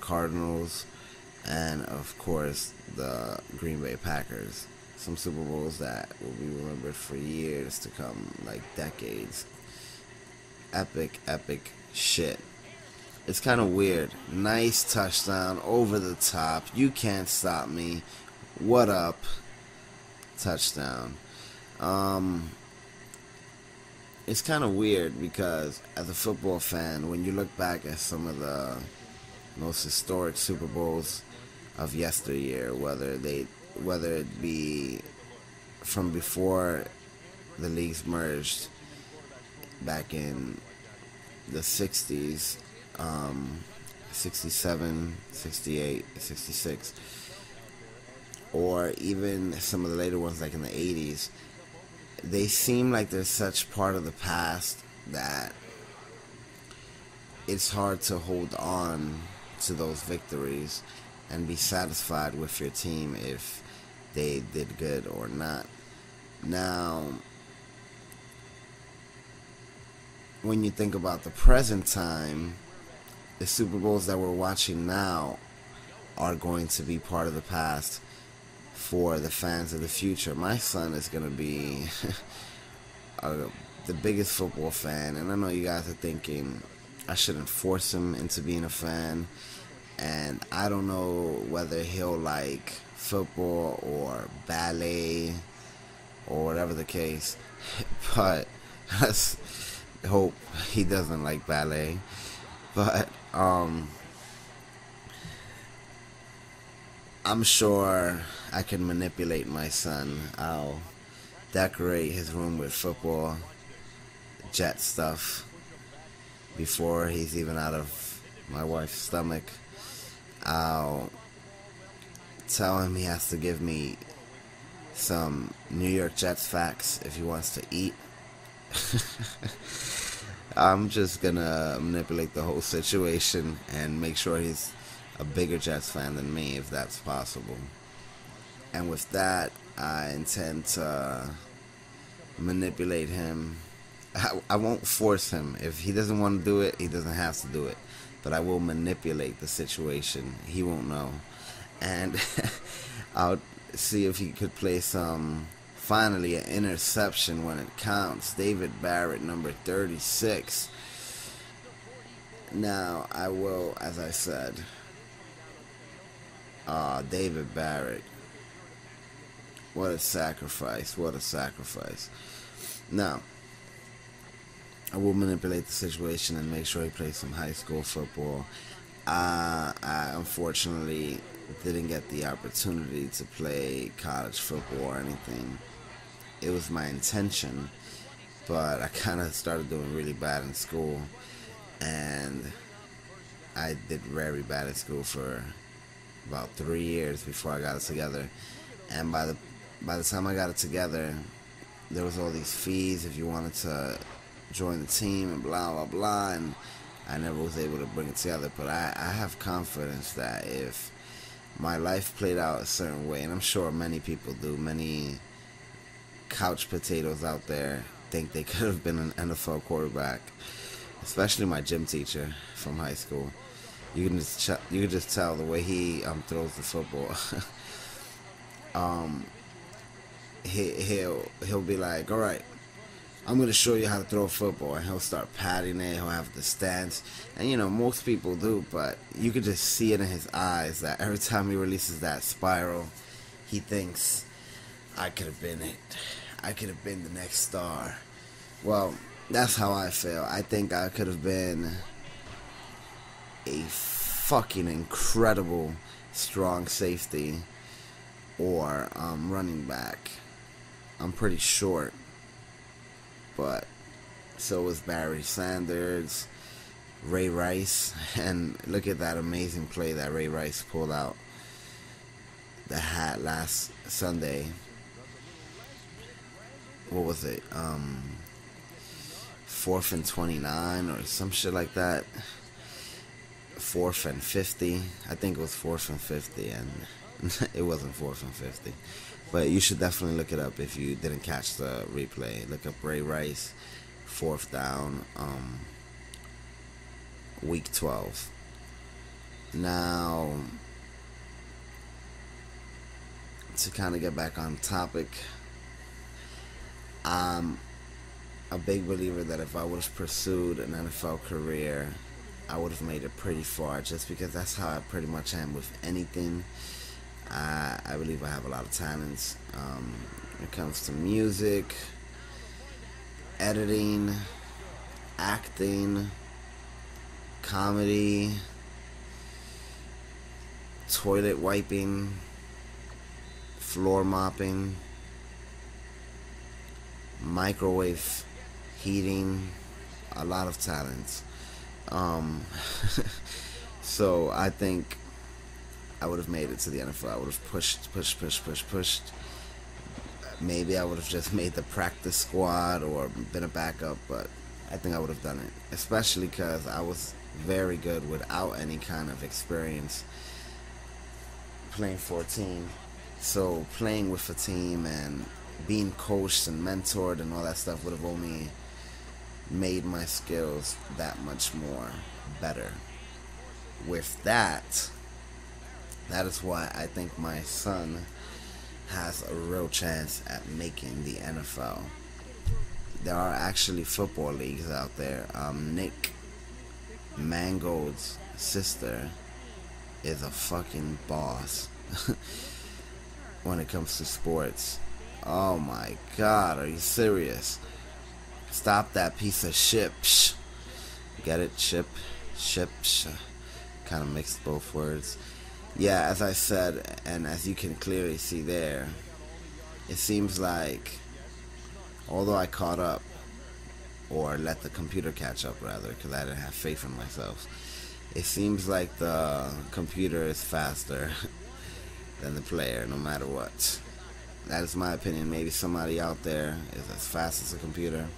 Cardinals, and of course the Green Bay Packers. Some Super Bowls that will be remembered for years to come, like decades. Epic, epic shit. It's kind of weird. Nice touchdown, over the top. You can't stop me. What up? Touchdown. It's kind of weird because as a football fan, when you look back at some of the most historic Super Bowls of yesteryear, whether it be from before the leagues merged back in the 60s, 67, 68, 66, or even some of the later ones like in the 80s, they seem like they're such part of the past that it's hard to hold on to those victories and be satisfied with your team if they did good or not. Now, when you think about the present time, the Super Bowls that we're watching now are going to be part of the past for the fans of the future. My son is going to be the biggest football fan, and I know you guys are thinking I shouldn't force him into being a fan, and I don't know whether he'll like football or ballet or whatever the case, but let's hope he doesn't like ballet. But I'm sure I can manipulate my son. I'll decorate his room with football, Jet stuff before he's even out of my wife's stomach. I'll tell him he has to give me some New York Jets facts if he wants to eat. I'm just gonna manipulate the whole situation and make sure he's a bigger Jets fan than me, if that's possible. And with that, I intend to manipulate him. I won't force him. If he doesn't want to do it, he doesn't have to do it. But I will manipulate the situation. He won't know. And I'll see if he could play finally an interception when it counts. David Barrett, number 36. Now, I will, as I said, David Barrett. What a sacrifice. What a sacrifice. Now, I will manipulate the situation and make sure he plays some high school football. I unfortunately didn't get the opportunity to play college football or anything. It was my intention, but I kind of started doing really bad in school, and I did very bad in school for about 3 years before I got it together. And by the time I got it together, there was all these fees if you wanted to join the team and blah blah blah, and I never was able to bring it together. But I have confidence that if my life played out a certain way, and I'm sure many people do, many couch potatoes out there think they could have been an NFL quarterback, especially my gym teacher from high school. You can just tell the way he throws the football. He'll be like, all right, I'm going to show you how to throw a football, and he'll start patting it. He'll have the stance, and most people do, but you could just see it in his eyes that every time he releases that spiral, he thinks, I could have been it. I could have been the next star. Well, that's how I feel. I think I could have been a fucking incredible strong safety or running back. I'm pretty short, but so was Barry Sanders, Ray Rice, and look at that amazing play that Ray Rice pulled out the hat last Sunday. What was it? 4th and 29 or some shit like that. 4th and 50. I think it was 4th and 50, and it wasn't 4th and 50. But you should definitely look it up if you didn't catch the replay. Look up Ray Rice, 4th down, week 12. Now, to kind of get back on topic, I'm a big believer that if I would have pursued an NFL career, I would have made it pretty far, just because that's how I pretty much am with anything. I believe I have a lot of talents when it comes to music, editing, acting, comedy, toilet wiping, floor mopping, microwave heating, a lot of talents. So I think I would have made it to the NFL. I would have pushed. Maybe I would have just made the practice squad or been a backup, but I think I would have done it. Especially because I was very good without any kind of experience playing for a team. So playing with a team and being coached and mentored and all that stuff would have only made my skills that much more better. With that is why I think my son has a real chance at making the NFL. There are actually football leagues out there. Nick Mangold's sister is a fucking boss when it comes to sports. Oh my god, are you serious? Stop that piece of shit. Psh. Get it? Ship. Kind of mixed both words. Yeah, as I said, and as you can clearly see there, it seems like, although I caught up, or let the computer catch up rather, because I didn't have faith in myself, it seems like the computer is faster than the player, no matter what. That is my opinion. Maybe somebody out there is as fast as a computer.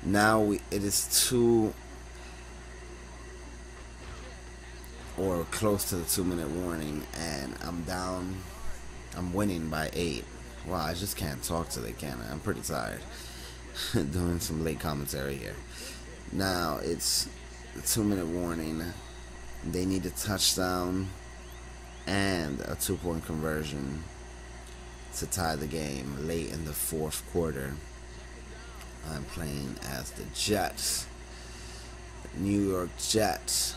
Now it is 2 or close to the 2-minute warning, and I'm winning by 8. Wow, I just can't talk today, can I? I'm pretty tired. Doing some late commentary here. Now it's the 2-minute warning. They need a touchdown and a 2-point conversion to tie the game late in the 4th quarter. I'm playing as the Jets, New York Jets.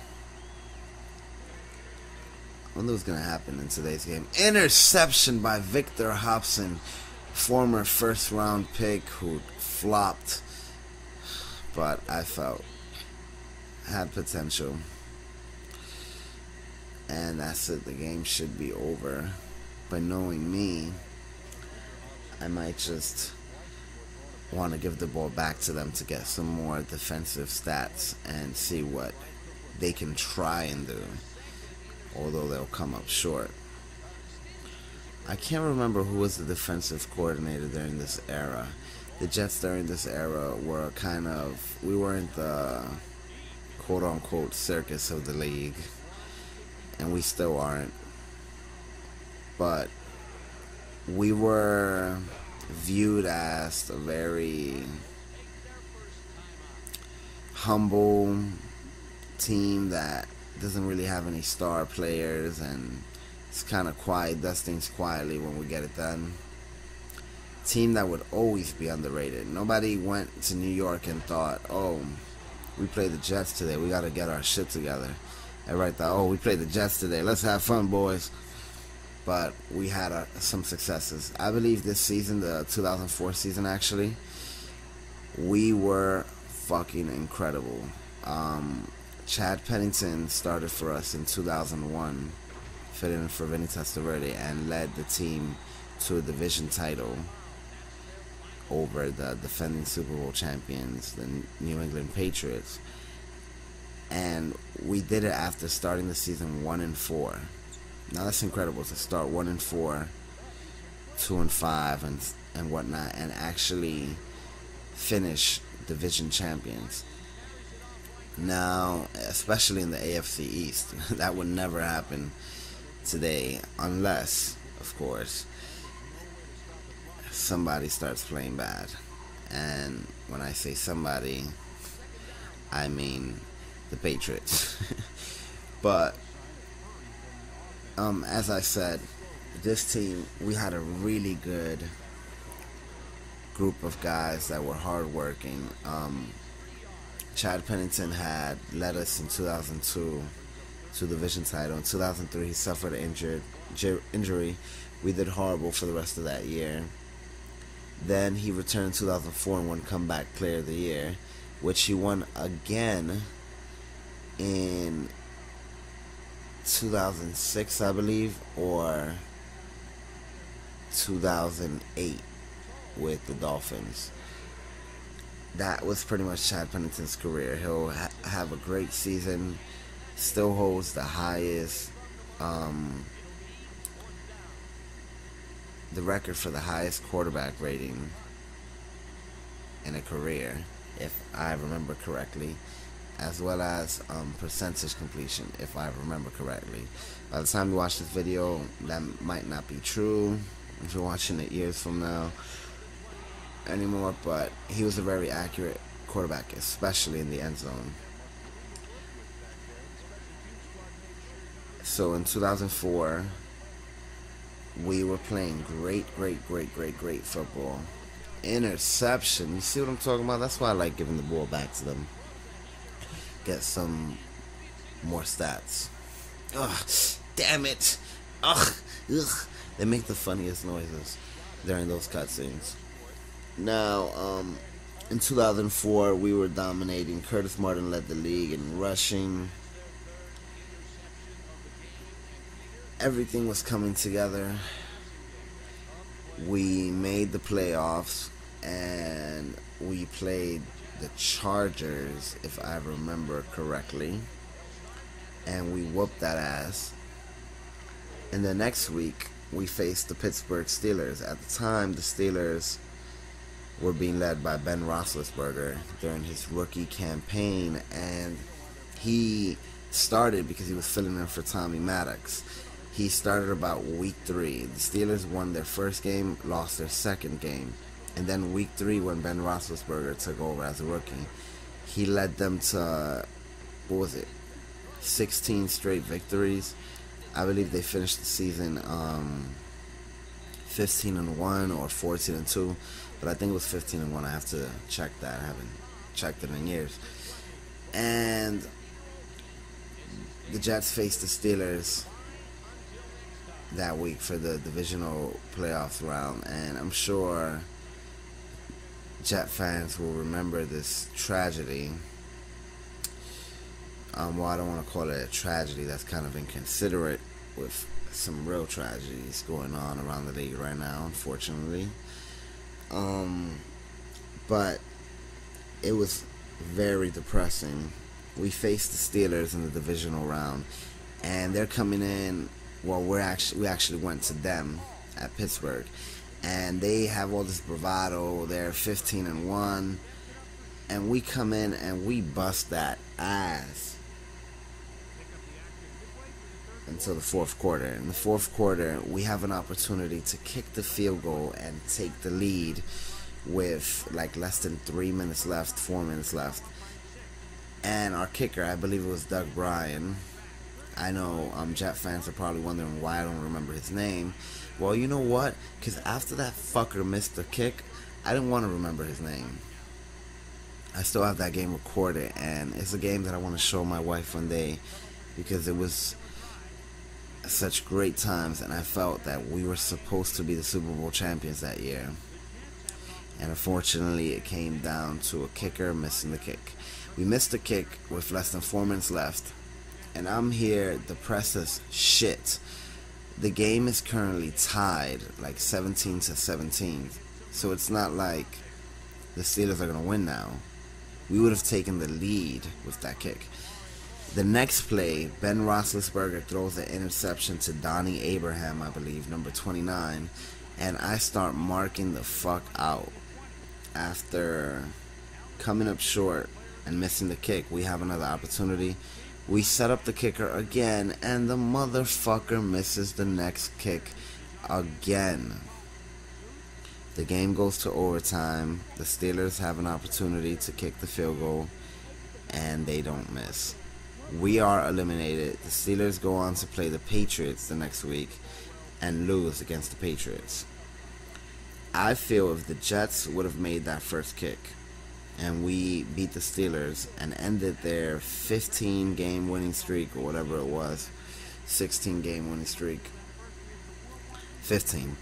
I wonder what's going to happen in today's game. Interception by Victor Hobson, former first-round pick who flopped, but I felt had potential. And that's it. The game should be over. But knowing me, I might just want to give the ball back to them to get some more defensive stats and see what they can try and do, although they'll come up short. I can't remember who was the defensive coordinator during this era. The Jets during this era were we weren't the quote-unquote circus of the league, and we still aren't, but we were viewed as a very humble team that doesn't really have any star players, and it's kind of quiet, does things quietly when we get it done. Team that would always be underrated. Nobody went to New York and thought, oh, we play the Jets today, we got to get our shit together. Everybody thought, oh, we played the Jets today, let's have fun, boys. But we had some successes. I believe this season, the 2004 season actually, we were fucking incredible. Chad Pennington started for us in 2001, fitting in for Vinny Testaverde, and led the team to a division title over the defending Super Bowl champions, the New England Patriots. And we did it after starting the season 1-4. Now that's incredible to start 1-4, 2-5, and whatnot, and actually finish division champions. Now, especially in the AFC East, that would never happen today, unless, of course, somebody starts playing bad. And when I say somebody, I mean the Patriots. But As I said, this team, we had a really good group of guys that were hardworking. Chad Pennington had led us in 2002 to the division title. In 2003, he suffered an injury. We did horrible for the rest of that year. Then he returned in 2004 and won Comeback Player of the Year, which he won again in 2006, I believe, or 2008 with the Dolphins. That was pretty much Chad Pennington's career. He'll have a great season. Still holds the highest, the record for the highest quarterback rating in a career, if I remember correctly, as well as percentage completion, if I remember correctly. By the time you watch this video, that might not be true if you're watching it years from now anymore, but he was a very accurate quarterback, especially in the end zone. So in 2004, we were playing great football. Interception, you see what I'm talking about? That's why I like giving the ball back to them. Get some more stats. Ugh, damn it. Ugh. They make the funniest noises during those cutscenes. Now, in 2004, we were dominating. Curtis Martin led the league in rushing. Everything was coming together. We made the playoffs, and we played the Chargers, if I remember correctly, and we whooped that ass. And the next week, we faced the Pittsburgh Steelers. At the time, the Steelers were being led by Ben Roethlisberger during his rookie campaign, and he started because he was filling in for Tommy Maddox. He started about week 3. The Steelers won their first game, lost their second game. And then week 3, when Ben Roethlisberger took over as a rookie, he led them to, 16 straight victories. I believe they finished the season 15-1 or 14-2. But I think it was 15-1. I have to check that. I haven't checked it in years. And the Jets faced the Steelers that week for the divisional playoff round, and I'm sure Jet fans will remember this tragedy. Well, I don't want to call it a tragedy. That's kind of inconsiderate, with some real tragedies going on around the league right now, unfortunately. But it was very depressing. We faced the Steelers in the divisional round, and they're coming in. Well, we actually went to them at Pittsburgh, and they have all this bravado. They're 15-1, and we come in and we bust that ass until the fourth quarter. In the fourth quarter, we have an opportunity to kick the field goal and take the lead with like less than 4 minutes left. And our kicker, I believe it was Doug Bryan. I know Jet fans are probably wondering why I don't remember his name. Well, you know what? Because after that fucker missed the kick, I didn't want to remember his name. I still have that game recorded, and it's a game that I want to show my wife one day, because it was such great times, and I felt that we were supposed to be the Super Bowl champions that year. And unfortunately, it came down to a kicker missing the kick. We missed the kick with less than 4 minutes left, and I'm here depressed as shit. The game is currently tied, like 17-17, so it's not like the Steelers are going to win now. We would have taken the lead with that kick. The next play, Ben Roethlisberger throws an interception to Donnie Abraham, I believe, number 29, and I start marking the fuck out. After coming up short and missing the kick, we have another opportunity. We set up the kicker again, and the motherfucker misses the next kick again. The game goes to overtime. The Steelers have an opportunity to kick the field goal, and they don't miss. We are eliminated. The Steelers go on to play the Patriots the next week and lose against the Patriots. I feel if the Jets would have made that first kick and we beat the Steelers and ended their 15-game winning streak or whatever it was, 16-game winning streak, 15,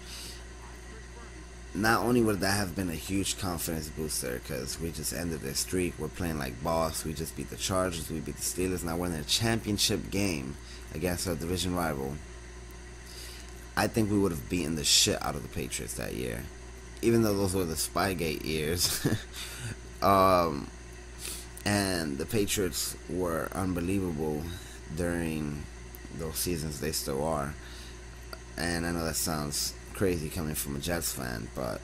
not only would that have been a huge confidence booster because we just ended their streak, we're playing like boss, we just beat the Chargers, we beat the Steelers, now we're in a championship game against our division rival. I think we would have beaten the shit out of the Patriots that year, even though those were the Spygate years. And the Patriots were unbelievable during those seasons. They still are. And I know that sounds crazy coming from a Jets fan, but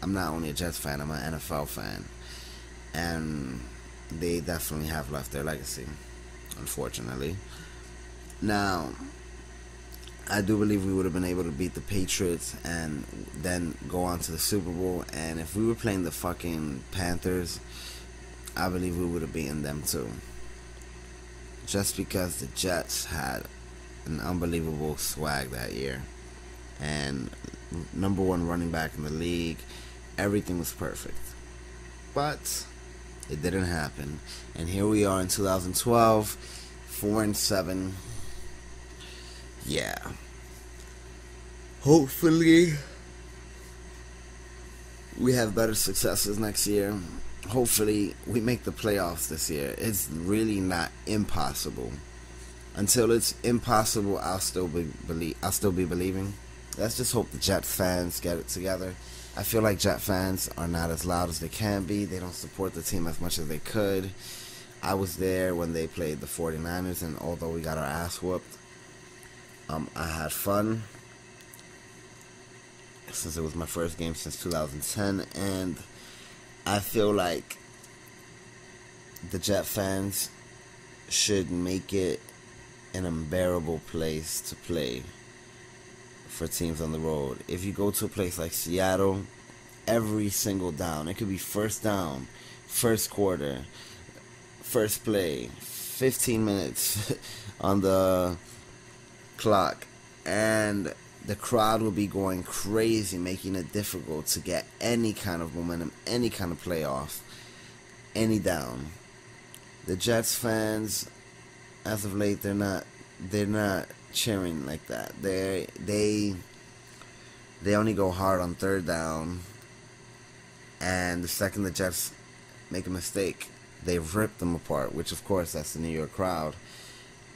I'm not only a Jets fan, I'm an NFL fan. And they definitely have left their legacy, unfortunately. Now, I do believe we would have been able to beat the Patriots and then go on to the Super Bowl. And if we were playing the fucking Panthers, I believe we would have beaten them too. Just because the Jets had an unbelievable swag that year. And number one running back in the league. Everything was perfect. But it didn't happen. And here we are in 2012, 4-7. Yeah. Hopefully we have better successes next year. Hopefully we make the playoffs this year. It's really not impossible. Until it's impossible, I'll still be believing. Let's just hope the Jets fans get it together. I feel like Jet fans are not as loud as they can be. They don't support the team as much as they could. I was there when they played the 49ers, and although we got our ass whooped, I had fun since it was my first game since 2010, and I feel like the Jet fans should make it an unbearable place to play for teams on the road. If you go to a place like Seattle, every single down, it could be first down, first quarter, first play, 15 minutes on the clock, and the crowd will be going crazy, making it difficult to get any kind of momentum, any kind of playoff, any down. The Jets fans, as of late, they're not cheering like that. They only go hard on third down, and the second the Jets make a mistake, they rip them apart, which of course that's the New York crowd.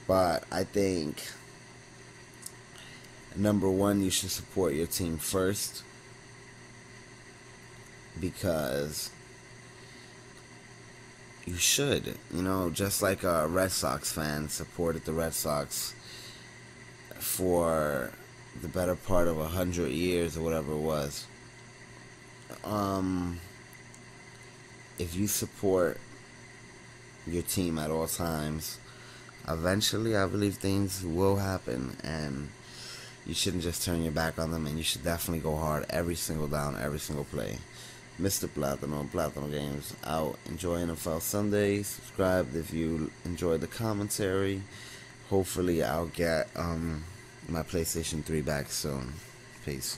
But I think, number one, you should support your team first, because you should, just like a Red Sox fan supported the Red Sox for the better part of 100 years or whatever it was. If you support your team at all times, eventually I believe things will happen, and you shouldn't just turn your back on them, and you should definitely go hard every single down, every single play. Mr. Platano Games out. Enjoy NFL Sunday. Subscribe if you enjoyed the commentary. Hopefully I'll get my PlayStation 3 back soon. Peace.